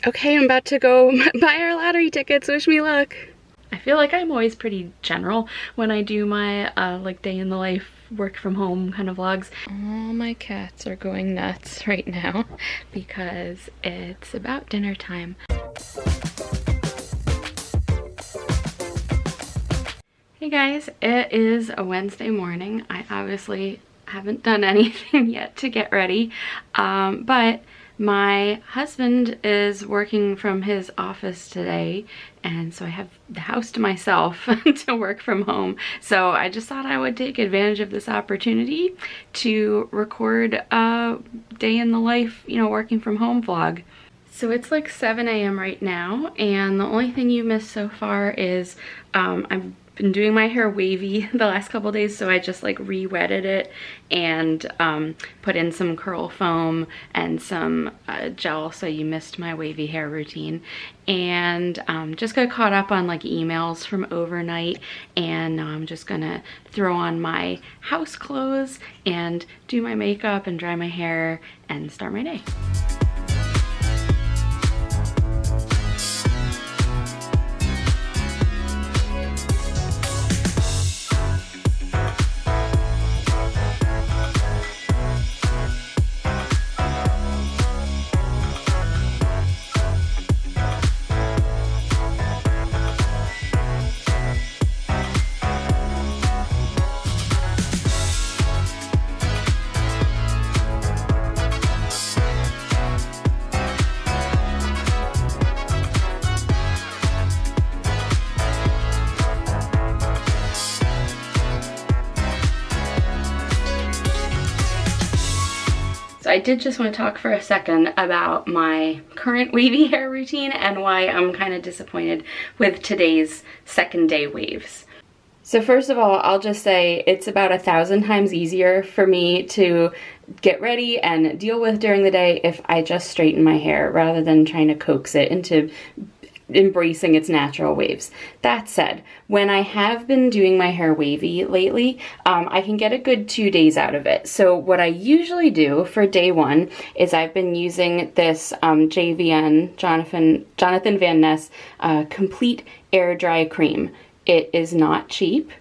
Okay, I'm about to go buy our lottery tickets. Wish me luck. I feel like I'm always pretty general when I do my like day in the life work from home kind of vlogs. All my cats are going nuts right now because it's about dinner time. Hey guys, it is a Wednesday morning. I obviously haven't done anything yet to get ready, but my husband is working from his office today, and so I have the house to myself to work from home. So I just thought I would take advantage of this opportunity to record a day in the life, you know, working from home vlog. So it's like 7 a.m. right now, and the only thing you missed so far is I've been doing my hair wavy the last couple days, so I just like re-wetted it and put in some curl foam and some gel, so you missed my wavy hair routine. And just got caught up on like emails from overnight, and now I'm just gonna throw on my house clothes and do my makeup and dry my hair and start my day. I did just want to talk for a second about my current wavy hair routine and why I'm kind of disappointed with today's second day waves. So first of all, I'll just say it's about 1,000 times easier for me to get ready and deal with during the day if I just straighten my hair rather than trying to coax it into embracing its natural waves. That said, when I have been doing my hair wavy lately, I can get a good 2 days out of it. So what I usually do for day one is I've been using this JVN, Jonathan Van Ness Complete Air Dry Cream. It is not cheap.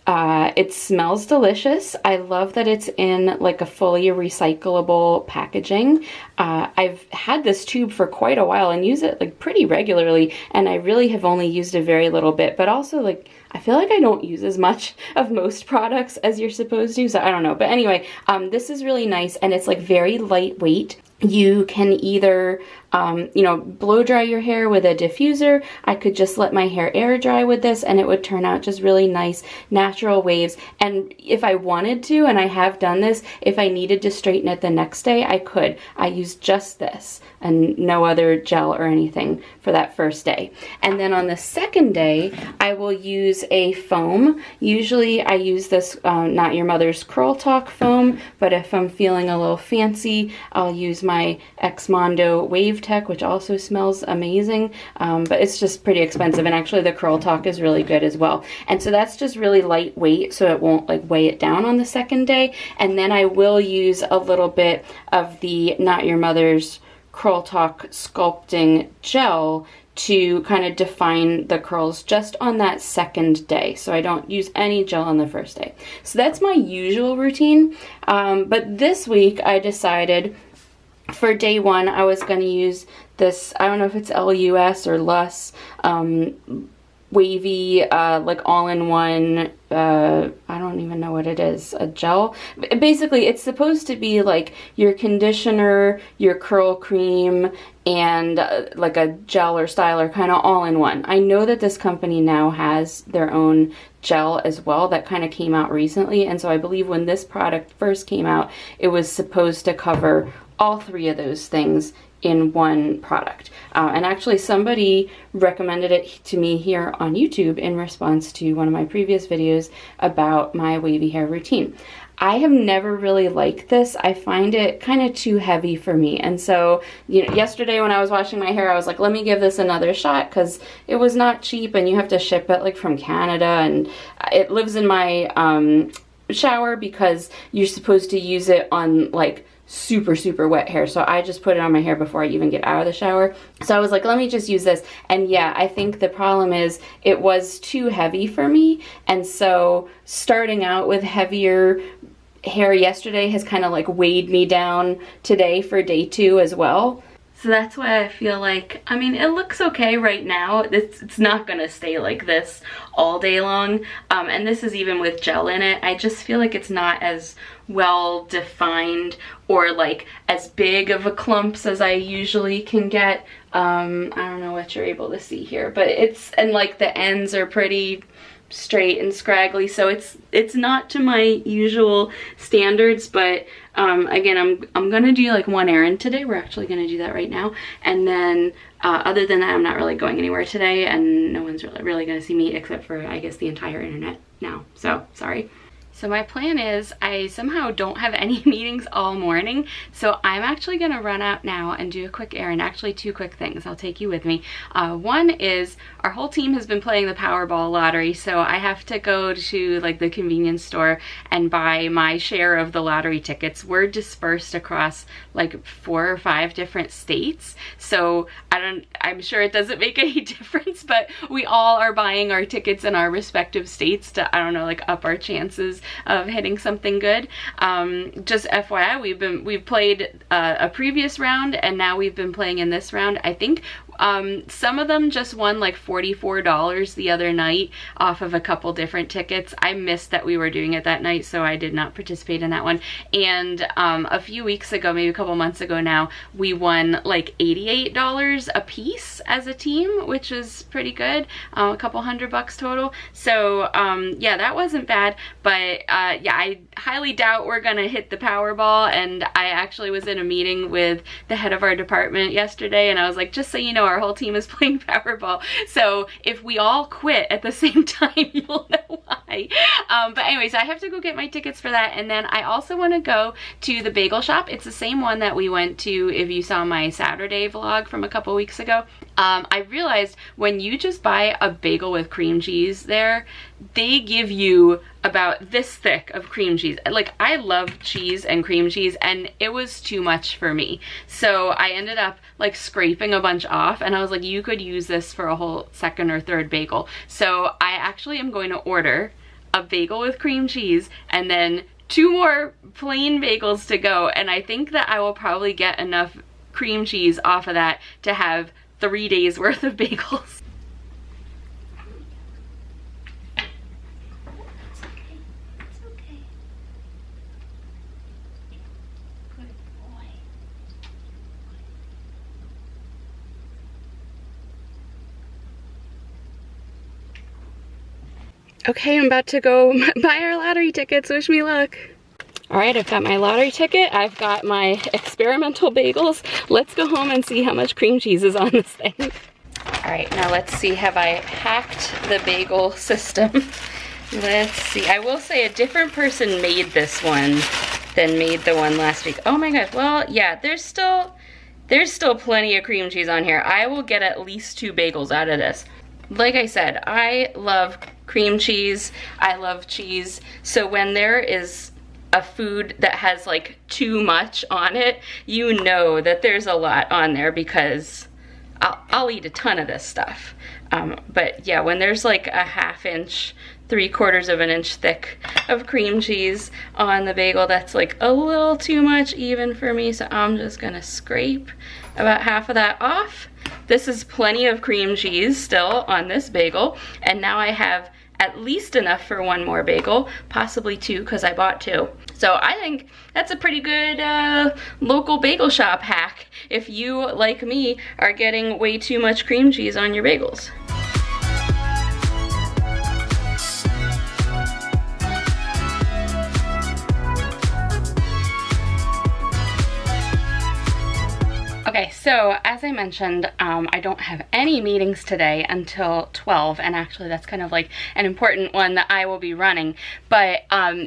It smells delicious. I love that it's in like a fully recyclable packaging. I've had this tube for quite a while and use it like pretty regularly, and I really have only used a very little bit, but also like I feel like I don't use as much of most products as you're supposed to, so I don't know. But anyway, this is really nice, and it's like very lightweight. You can either, you know, blow dry your hair with a diffuser. I could just let my hair air dry with this, and it would turn out just really nice natural waves. And if I wanted to, and I have done this, if I needed to straighten it the next day, I could. I use just this and no other gel or anything for that first day. And then on the second day, I will use a foam. Usually I use this Not Your Mother's Curl Talk foam, but if I'm feeling a little fancy, I'll use my Ex Mondo Wave Tech, which also smells amazing, but it's just pretty expensive, and actually the Curl Talk is really good as well. And so that's just really lightweight, so it won't like weigh it down on the second day. And then I will use a little bit of the Not Your Mother's Curl Talk Sculpting Gel to kind of define the curls just on that second day. So I don't use any gel on the first day. So that's my usual routine. But this week I decided for day one I was going to use this, I don't know if it's LUS or LUS, wavy, like all-in-one, I don't even know what it is, a gel. Basically, it's supposed to be like your conditioner, your curl cream, and like a gel or styler, kind of all in one. I know that this company now has their own gel as well that kind of came out recently, and so I believe when this product first came out, it was supposed to cover all three of those things in one product. And actually somebody recommended it to me here on YouTube in response to one of my previous videos about my wavy hair routine. I have never really liked this. I find it kind of too heavy for me. And so, you know, yesterday when I was washing my hair, I was like, let me give this another shot, because it was not cheap and you have to ship it like from Canada, and it lives in my shower because you're supposed to use it on like super, super wet hair. So I just put it on my hair before I even get out of the shower. So I was like, let me just use this. And yeah, I think the problem is it was too heavy for me. And so starting out with heavier hair yesterday has kind of like weighed me down today for day 2 as well. So that's why I feel like, I mean, it looks okay right now. It's not gonna stay like this all day long. And this is even with gel in it. I just feel like it's not as well defined or like as big of a clumps as I usually can get. I don't know what you're able to see here, but and like the ends are pretty straight and scraggly, so it's not to my usual standards, but again, I'm gonna do like one errand today. We're actually gonna do that right now, and then other than that, I'm not really going anywhere today, and no one's really gonna see me except for, I guess, the entire internet now, so sorry. So my plan is I somehow don't have any meetings all morning, so I'm actually gonna run out now and do a quick errand. Actually, 2 quick things. I'll take you with me. One is our whole team has been playing the Powerball lottery, so I have to go to like the convenience store and buy my share of the lottery tickets. We're dispersed across like 4 or 5 different states, so I'm sure it doesn't make any difference, but we all are buying our tickets in our respective states to, I don't know, like up our chances of hitting something good. Just FYI, we've played a previous round, and now we've been playing in this round. I think some of them just won like $44 the other night off of a couple different tickets. I missed that we were doing it that night, so I did not participate in that one. And a few weeks ago, maybe a couple months ago now, we won like $88 a piece as a team, which is pretty good. A couple $100 total. So yeah, that wasn't bad, but yeah, I highly doubt we're gonna hit the Powerball. And I actually was in a meeting with the head of our department yesterday, and I was like, just so you know, our whole team is playing Powerball, so if we all quit at the same time, you'll know why. But anyways, I have to go get my tickets for that, and then I also want to go to the bagel shop. It's the same one that we went to if you saw my Saturday vlog from a couple weeks ago. I realized when you just buy a bagel with cream cheese there, they give you about this thick of cream cheese. Like, I love cheese and cream cheese, and it was too much for me. So I ended up like scraping a bunch off, and I was like, you could use this for a whole 2nd or 3rd bagel. So I actually am going to order a bagel with cream cheese and then 2 more plain bagels to go. And I think that I will probably get enough cream cheese off of that to have 3 days worth of bagels. Okay, I'm about to go buy our lottery tickets. Wish me luck. All right, I've got my lottery ticket. I've got my experimental bagels. Let's go home and see how much cream cheese is on this thing. All right, now let's see, have I hacked the bagel system? Let's see, I will say a different person made this one than made the one last week. Oh my gosh, well, yeah, there's still plenty of cream cheese on here. I will get at least 2 bagels out of this. Like I said, I love cream cheese. I love cheese. So when there is a food that has like too much on it, you know that there's a lot on there, because I'll eat a ton of this stuff. But yeah, when there's like a 1/2 inch, 3/4 of an inch thick of cream cheese on the bagel, that's like a little too much even for me. So I'm just gonna scrape about half of that off. This is plenty of cream cheese still on this bagel, and now I have at least enough for 1 more bagel, possibly 2, because I bought 2. So I think that's a pretty good local bagel shop hack if you, like me, are getting way too much cream cheese on your bagels. Okay, So as I mentioned, I don't have any meetings today until 12, and actually that's kind of like an important one that I will be running. But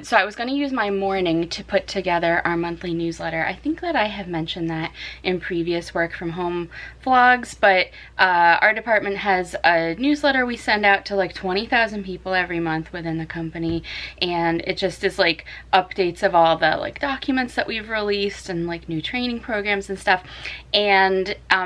so I was going to use my morning to put together our monthly newsletter. I think that I have mentioned that in previous work from home vlogs, but our department has a newsletter we send out to like 20,000 people every month within the company, and it just is like updates of all the like documents that we've released and like new training programs and stuff. And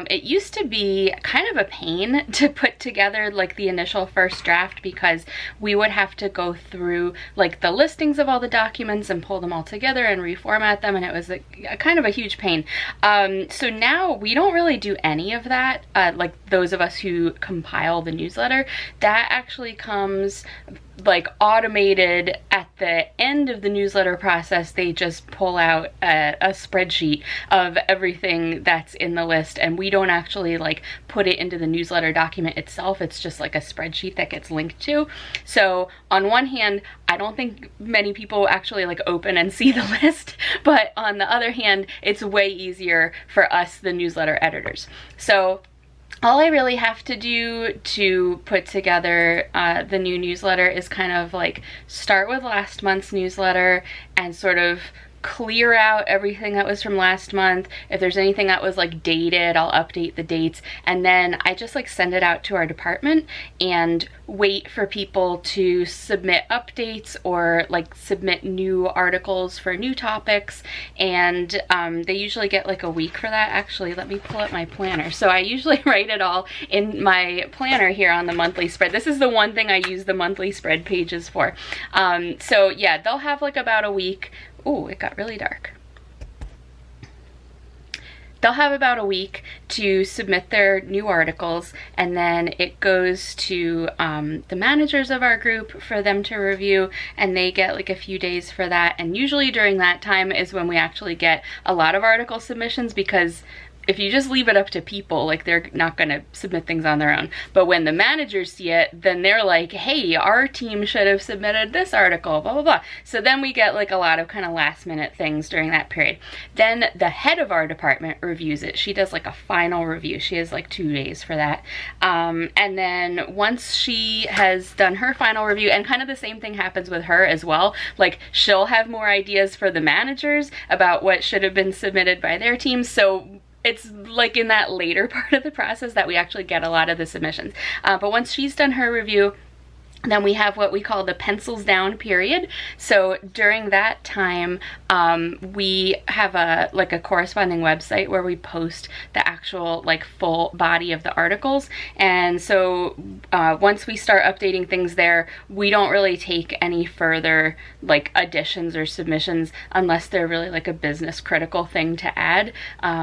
it used to be kind of a pain to put together like the initial first draft, because we would have to go through like the listings of all the documents and pull them all together and reformat them, and it was a kind of a huge pain. So now we don't really do any of that. Like those of us who compile the newsletter, that actually comes like automated at the end of the newsletter process. They just pull out a spreadsheet of everything that's in the list, and we don't actually like put it into the newsletter document itself. It's just like a spreadsheet that gets linked to. So on one hand, I don't think many people actually like open and see the list, but on the other hand, it's way easier for us, the newsletter editors. So all I really have to do to put together the new newsletter is kind of like start with last month's newsletter and sort of clear out everything that was from last month. If there's anything that was like dated, I'll update the dates, and then I just like send it out to our department and wait for people to submit updates or like submit new articles for new topics. And they usually get like a week for that. Actually, let me pull up my planner. So I usually write it all in my planner here on the monthly spread. This is the one thing I use the monthly spread pages for. So yeah, they'll have like about a week. Ooh, it got really dark. They'll have about a week to submit their new articles, and then it goes to the managers of our group for them to review, and they get like a few days for that. And usually during that time is when we actually get a lot of article submissions, because if you just leave it up to people, like they're not going to submit things on their own. But when the managers see it, then they're like, hey, our team should have submitted this article, blah, blah, blah. So then we get like a lot of kind of last minute things during that period. Then the head of our department reviews it. She does like a final review. She has like 2 days for that. And then once she has done her final review, and kind of the same thing happens with her as well, like she'll have more ideas for the managers about what should have been submitted by their teams. So it's like in that later part of the process that we actually get a lot of the submissions. But once she's done her review, then we have what we call the pencils down period. So during that time, we have a corresponding website where we post the actual like full body of the articles. And so once we start updating things there, we don't really take any further like additions or submissions unless they're really like a business critical thing to add.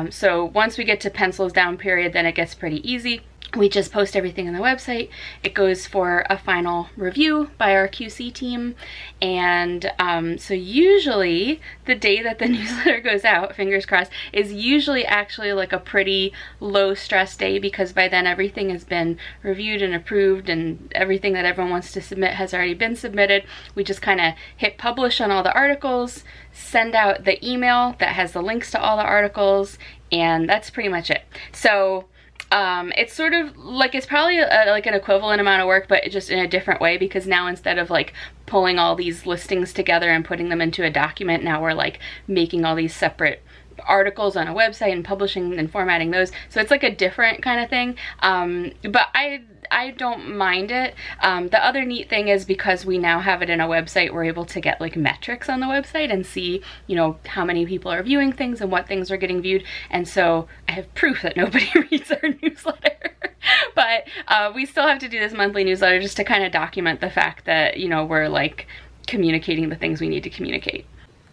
So once we get to pencils down period, then it gets pretty easy. We just post everything on the website. It goes for a final review by our QC team. And so usually the day that the newsletter goes out, fingers crossed, is usually actually like a pretty low stress day, because by then everything has been reviewed and approved and everything that everyone wants to submit has already been submitted. We just kind of hit publish on all the articles, send out the email that has the links to all the articles, and that's pretty much it. So it's sort of like, it's probably like an equivalent amount of work, but just in a different way, because now instead of like pulling all these listings together and putting them into a document, now we're like making all these separate articles on a website and publishing and formatting those. So it's like a different kind of thing. But I don't mind it. The other neat thing is, because we now have it in a website, we're able to get like metrics on the website and see, you know, how many people are viewing things and what things are getting viewed. And so I have proof that nobody reads our newsletter. But we still have to do this monthly newsletter just to kind of document the fact that, you know, we're like communicating the things we need to communicate.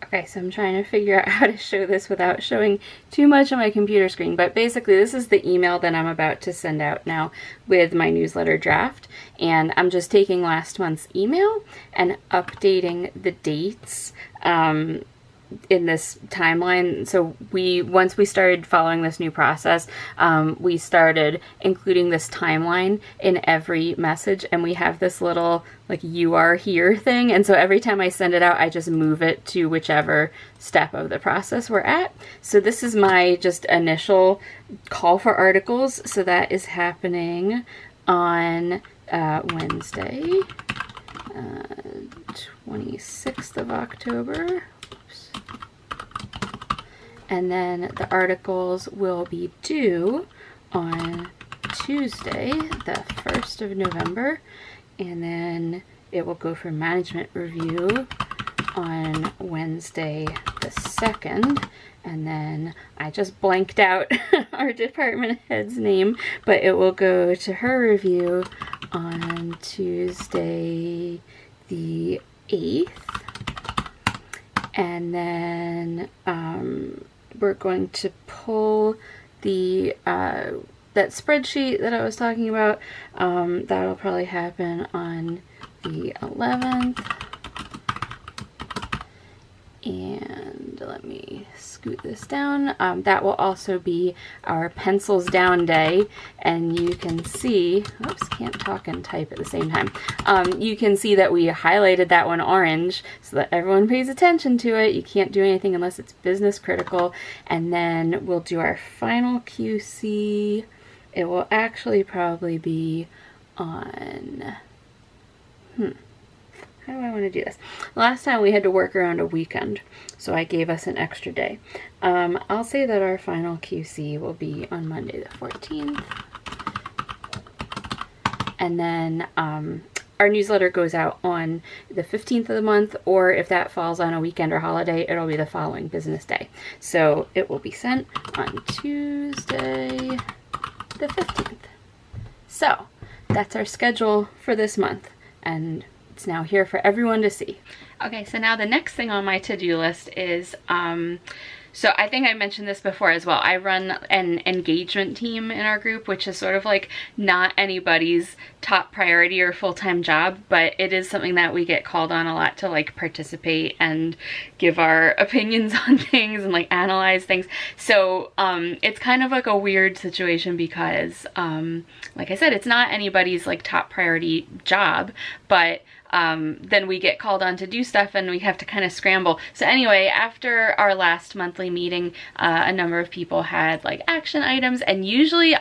Okay, so I'm trying to figure out how to show this without showing too much on my computer screen, but basically this is the email that I'm about to send out now with my newsletter draft, and I'm just taking last month's email and updating the dates in this timeline. So once we started following this new process, we started including this timeline in every message, and we have this little like "you are here" thing, and so every time I send it out, I just move it to whichever step of the process we're at. So this is my just initial call for articles. So that is happening on Wednesday, 26th of October. Oops. And then the articles will be due on Tuesday, the 1st of November, and then it will go for management review on Wednesday the 2nd, and then I just blanked out our department head's name, but it will go to her review on Tuesday the 8th, and then we're going to pull the that spreadsheet that I was talking about. That'll probably happen on the 11th. And let me scoot this down. That will also be our pencils down day, and you can see, oops, can't talk and type at the same time. You can see that we highlighted that one orange so that everyone pays attention to it. You can't do anything unless it's business critical. And then we'll do our final QC. It will actually probably be on, how do I want to do this? Last time we had to work around a weekend, so I gave us an extra day. I'll say that our final QC will be on Monday the 14th. And then our newsletter goes out on the 15th of the month, or if that falls on a weekend or holiday, it'll be the following business day. So it will be sent on Tuesday the 15th. So that's our schedule for this month, and it's now here for everyone to see. Okay, so now the next thing on my to-do list is, so I think I mentioned this before as well. I run an engagement team in our group, which is sort of like not anybody's top priority or full-time job, but it is something that we get called on a lot to like participate and give our opinions on things and like analyze things. So it's kind of like a weird situation because like I said, it's not anybody's like top priority job, but then we get called on to do stuff and we have to kind of scramble. So anyway, after our last monthly meeting, a number of people had like action items, and usually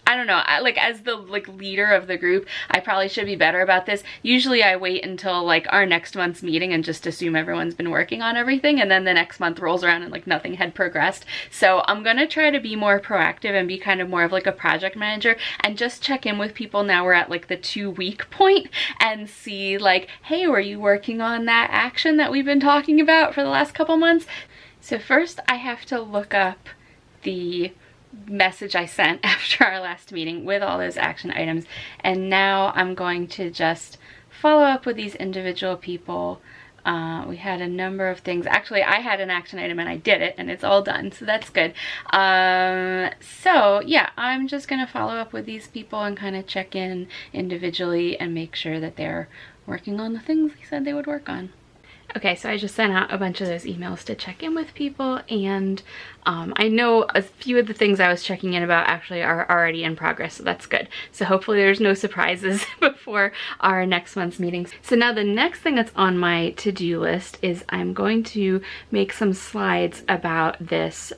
I don't know, like as the like leader of the group, I probably should be better about this. Usually I wait until like our next month's meeting and just assume everyone's been working on everything, and then the next month rolls around and like nothing had progressed. So I'm gonna try to be more proactive and be kind of more of like a project manager and just check in with people. Now we're at like the 2-week point and see like, hey, were you working on that action that we've been talking about for the last couple months? So first I have to look up the message I sent after our last meeting with all those action items, and now I'm going to just follow up with these individual people. We had a number of things. Actually, I had an action item and I did it and it's all done, so that's good. So yeah, I'm just gonna follow up with these people and kind of check in individually and make sure that they're working on the things they said they would work on. Okay, so I just sent out a bunch of those emails to check in with people, and I know a few of the things I was checking in about actually are already in progress, so that's good. So hopefully there's no surprises before our next month's meetings. So now the next thing that's on my to-do list is I'm going to make some slides about this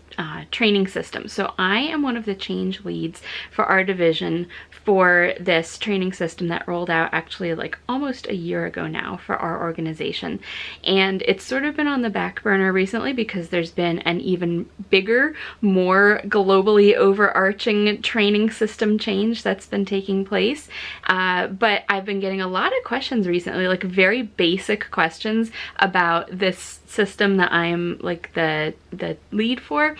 training system. So I am one of the change leads for our division for this training system that rolled out actually like almost a year ago now for our organization. And it's sort of been on the back burner recently because there's been an even bigger, more globally overarching training system change that's been taking place. But I've been getting a lot of questions recently, like very basic questions about this system that I'm like the the lead for.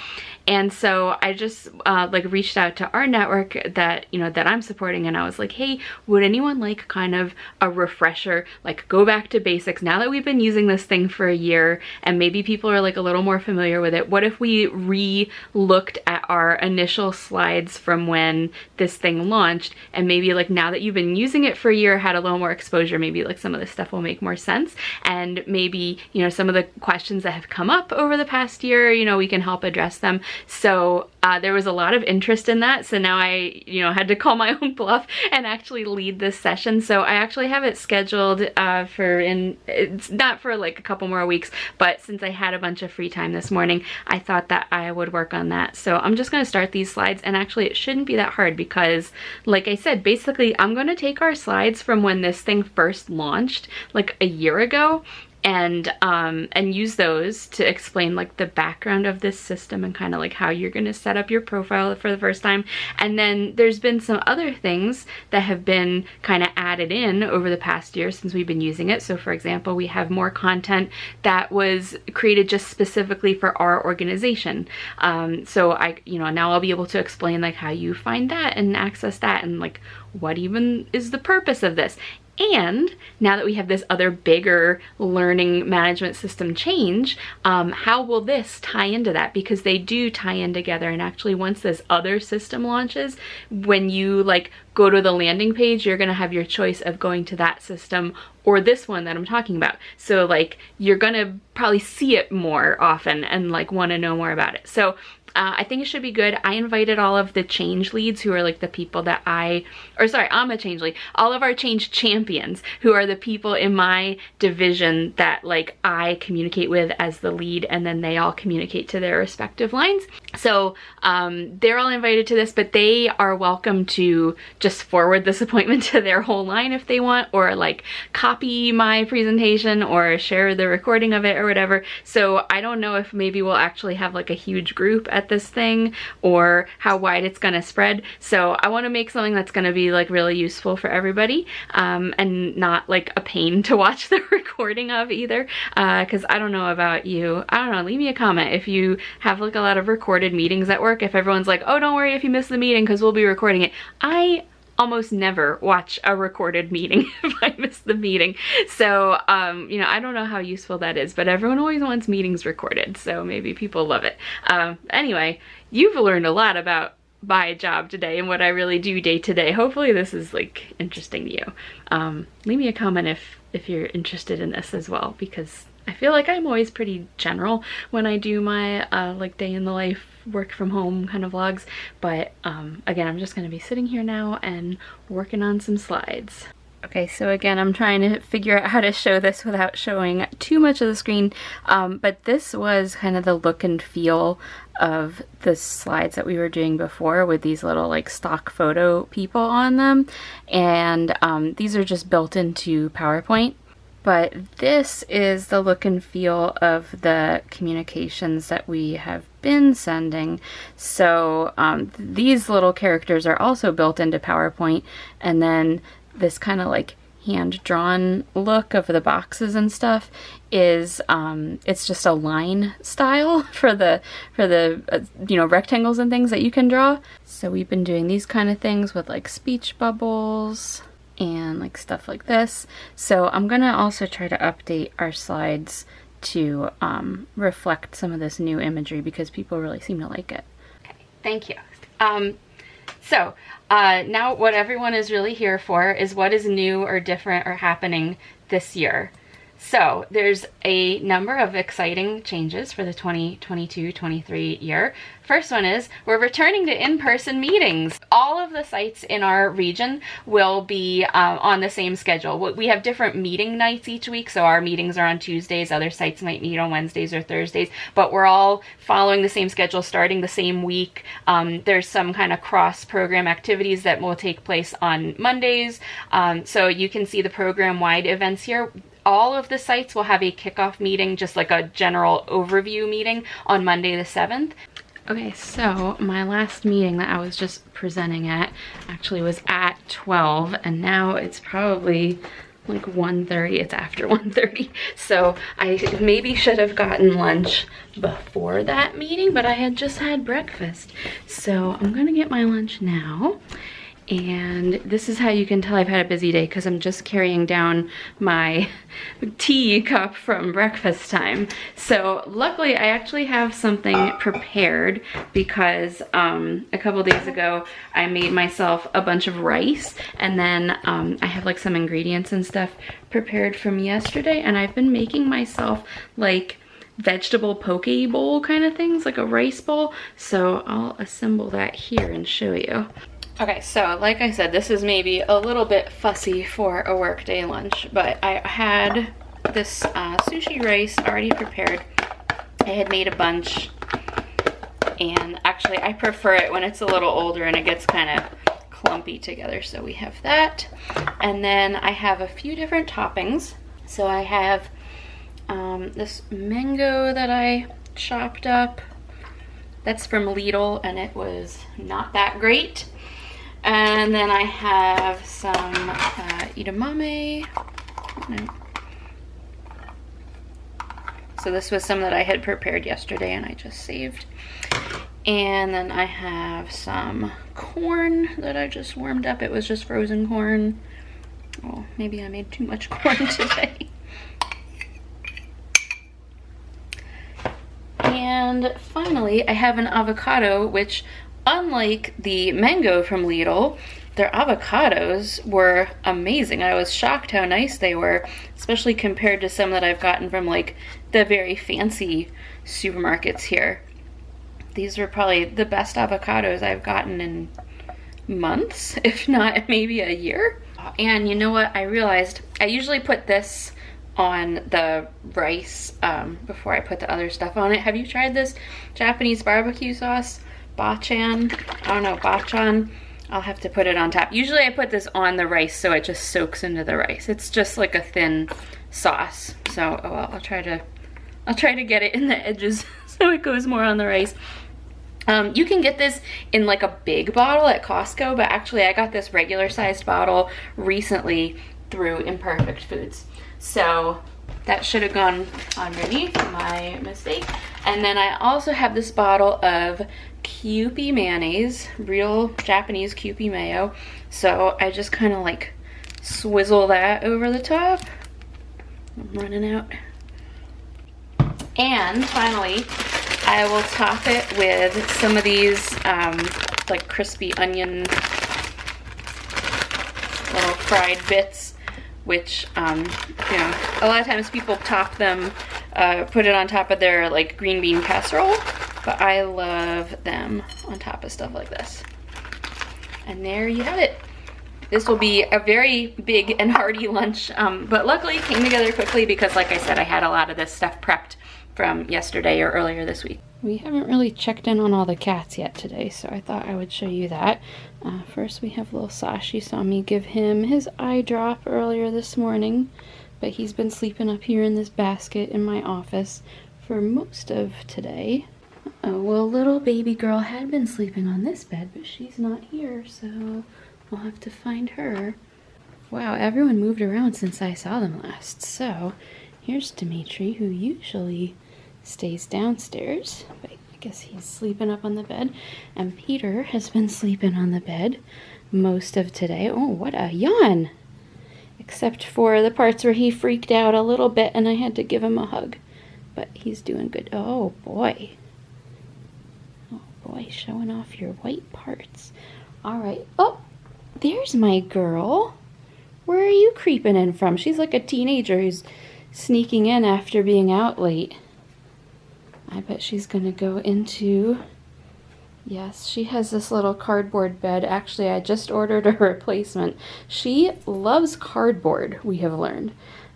And so I just like reached out to our network that, you know, that I'm supporting, and I was like, hey, would anyone like kind of a refresher, like go back to basics now that we've been using this thing for a year and maybe people are like a little more familiar with it? What if we re-looked at our initial slides from when this thing launched, and maybe like now that you've been using it for a year, had a little more exposure, maybe like some of this stuff will make more sense, and maybe, you know, some of the questions that have come up over the past year, you know, we can help address them. So there was a lot of interest in that, so now I, you know, had to call my own bluff and actually lead this session. So I actually have it scheduled it's not for like a couple more weeks, but since I had a bunch of free time this morning, I thought that I would work on that. So I'm just going to start these slides, and actually it shouldn't be that hard because, like I said, basically I'm going to take our slides from when this thing first launched like a year ago, and use those to explain like the background of this system and kind of like how you're going to set up your profile for the first time. And then there's been some other things that have been kind of added in over the past year since we've been using it. So for example, we have more content that was created just specifically for our organization. So you know, now I'll be able to explain like how you find that and access that, and like what even is the purpose of this. And now that we have this other bigger learning management system change, how will this tie into that? Because they do tie in together. And actually, once this other system launches, when you like go to the landing page, you're gonna have your choice of going to that system or this one that I'm talking about. So like you're gonna probably see it more often and like want to know more about it. So I think it should be good. I invited all of the change leads who are like the people that I'm a change lead. All of our change champions who are the people in my division that like I communicate with as the lead, and then they all communicate to their respective lines. So they're all invited to this, but they are welcome to just forward this appointment to their whole line if they want, or like copy my presentation or share the recording of it or whatever. So I don't know if maybe we'll actually have like a huge group at this thing or how wide it's gonna spread. So I want to make something that's gonna be like really useful for everybody, and not like a pain to watch the recording of either, because I don't know about you. I don't know, leave me a comment if you have like a lot of recorded meetings at work, if everyone's like, oh, don't worry if you miss the meeting because we'll be recording it. I almost never watch a recorded meeting if I miss the meeting. So, you know, I don't know how useful that is, but everyone always wants meetings recorded, so maybe people love it. Anyway, you've learned a lot about my job today and what I really do day to day. Hopefully this is like interesting to you. Leave me a comment if you're interested in this as well, because I feel like I'm always pretty general when I do my like day in the life, work from home kind of vlogs, but again, I'm just gonna be sitting here now and working on some slides. Okay, so again, I'm trying to figure out how to show this without showing too much of the screen, but this was kind of the look and feel of the slides that we were doing before with these little like stock photo people on them, and these are just built into PowerPoint. But this is the look and feel of the communications that we have been sending. So these little characters are also built into PowerPoint, and then this kind of like hand-drawn look of the boxes and stuff is it's just a line style for the you know, rectangles and things that you can draw. So we've been doing these kind of things with like speech bubbles and like stuff like this. So I'm gonna also try to update our slides to reflect some of this new imagery because people really seem to like it. Okay, thank you. So now what everyone is really here for is what is new or different or happening this year. So there's a number of exciting changes for the 2022-23 year. First one is we're returning to in-person meetings. All of the sites in our region will be on the same schedule. We have different meeting nights each week, so our meetings are on Tuesdays, other sites might meet on Wednesdays or Thursdays, but we're all following the same schedule, starting the same week. There's some kind of cross-program activities that will take place on Mondays, so you can see the program-wide events here. All of the sites will have a kickoff meeting, just like a general overview meeting on Monday the 7th. Okay, so my last meeting that I was just presenting at actually was at 12, and now it's probably like 1:30. It's after 1:30. So I maybe should have gotten lunch before that meeting, but I had just had breakfast. So I'm gonna get my lunch now. And this is how you can tell I've had a busy day, because I'm just carrying down my tea cup from breakfast time. So luckily I actually have something prepared, because a couple days ago I made myself a bunch of rice, and then I have like some ingredients and stuff prepared from yesterday, and I've been making myself like vegetable poke bowl kind of things, like a rice bowl. So I'll assemble that here and show you. Okay, so like I said, this is maybe a little bit fussy for a workday lunch, but I had this sushi rice already prepared. I had made a bunch, and actually I prefer it when it's a little older and it gets kind of clumpy together, so we have that. And then I have a few different toppings. So I have this mango that I chopped up. That's from Lidl, and it was not that great. And then I have some edamame. No. So this was some that I had prepared yesterday and I just saved. And then I have some corn that I just warmed up. It was just frozen corn. Oh, maybe I made too much corn today. And finally, I have an avocado, which, unlike the mango from Lidl, their avocados were amazing. I was shocked how nice they were, especially compared to some that I've gotten from like the very fancy supermarkets here. These were probably the best avocados I've gotten in months, if not maybe a year. And you know what? I realized I usually put this on the rice before I put the other stuff on it. Have you tried this Japanese barbecue sauce? Bachan, I don't know, bachan. I'll have to put it on top. Usually I put this on the rice so it just soaks into the rice. It's just like a thin sauce. So, oh well, I'll try to get it in the edges so it goes more on the rice. You can get this in like a big bottle at Costco, but actually I got this regular sized bottle recently through Imperfect Foods. So that should have gone underneath, my mistake. And then I also have this bottle of Kewpie mayonnaise, real Japanese Kewpie mayo. So I just kind of like swizzle that over the top. I'm running out. And finally, I will top it with some of these like crispy onion little fried bits, which you know, a lot of times people top them, put it on top of their like green bean casserole, but I love them on top of stuff like this. And there you have it. This will be a very big and hearty lunch, but luckily it came together quickly because, like I said, I had a lot of this stuff prepped from yesterday or earlier this week. We haven't really checked in on all the cats yet today, so I thought I would show you that. First we have little Sash. You saw me give him his eye drop earlier this morning, but he's been sleeping up here in this basket in my office for most of today. Oh, well, little baby girl had been sleeping on this bed, but she's not here, so I'll have to find her. Wow, everyone moved around since I saw them last. So here's Dimitri, who usually stays downstairs, but I guess he's sleeping up on the bed. And Peter has been sleeping on the bed most of today. Oh, what a yawn! Except for the parts where he freaked out a little bit and I had to give him a hug. But he's doing good. Oh boy. Oh boy, showing off your white parts. Alright. Oh, there's my girl. Where are you creeping in from? She's like a teenager who's sneaking in after being out late. I bet she's gonna go into... Yes, she has this little cardboard bed. Actually, I just ordered a replacement. She loves cardboard, we have learned.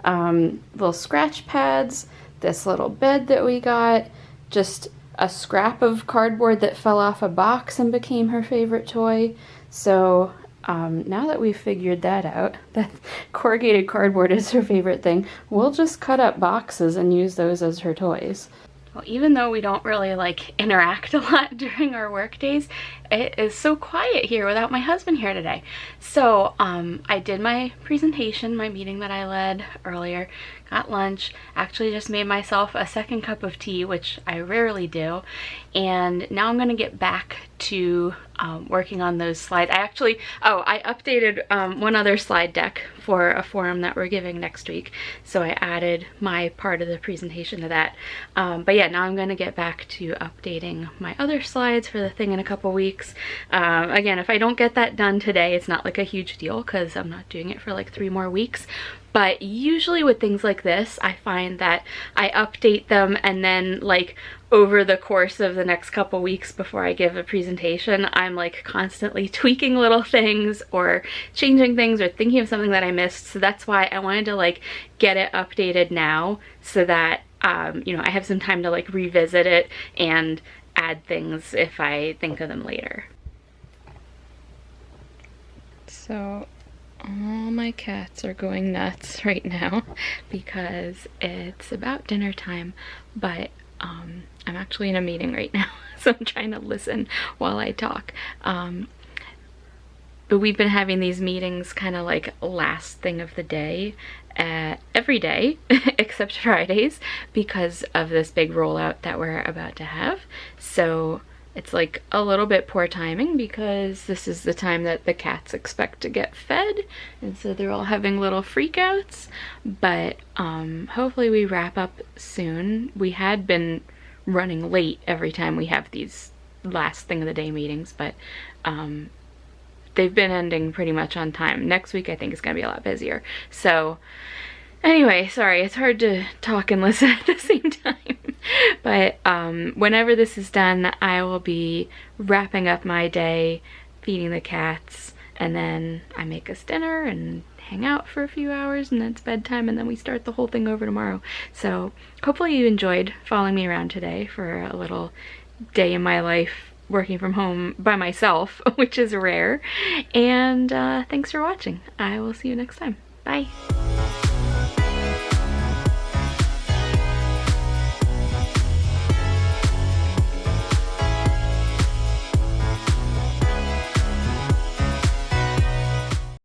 Little scratch pads, this little bed that we got, just a scrap of cardboard that fell off a box and became her favorite toy. So now that we've figured that out, that corrugated cardboard is her favorite thing, we'll just cut up boxes and use those as her toys. Well, even though we don't really like interact a lot during our work days, it is so quiet here without my husband here today. So I did my presentation, my meeting that I led earlier, got lunch, actually just made myself a second cup of tea, which I rarely do, and now I'm gonna get back to working on those slides. I updated one other slide deck for a forum that we're giving next week, so I added my part of the presentation to that. But yeah, now I'm gonna get back to updating my other slides for the thing in a couple weeks. Again, if I don't get that done today, it's not like a huge deal because I'm not doing it for like 3 more weeks. But usually with things like this, I find that I update them and then like over the course of the next couple weeks before I give a presentation, I'm like constantly tweaking little things or changing things or thinking of something that I missed. So that's why I wanted to like get it updated now so that, you know, I have some time to like revisit it and add things if I think of them later. So all my cats are going nuts right now because it's about dinner time, but I'm actually in a meeting right now, so I'm trying to listen while I talk. But we've been having these meetings kind of like last thing of the day, every day except Fridays, because of this big rollout that we're about to have. So it's like a little bit poor timing because this is the time that the cats expect to get fed, and so they're all having little freakouts. But hopefully we wrap up soon. We had been running late every time we have these last thing of the day meetings, but they've been ending pretty much on time. Next week I think is gonna be a lot busier. So anyway, sorry, it's hard to talk and listen at the same time. But whenever this is done, I will be wrapping up my day, feeding the cats, and then I make us dinner and hang out for a few hours, and then it's bedtime, and then we start the whole thing over tomorrow. So hopefully you enjoyed following me around today for a little day in my life working from home by myself, which is rare. And thanks for watching. I will see you next time. Bye.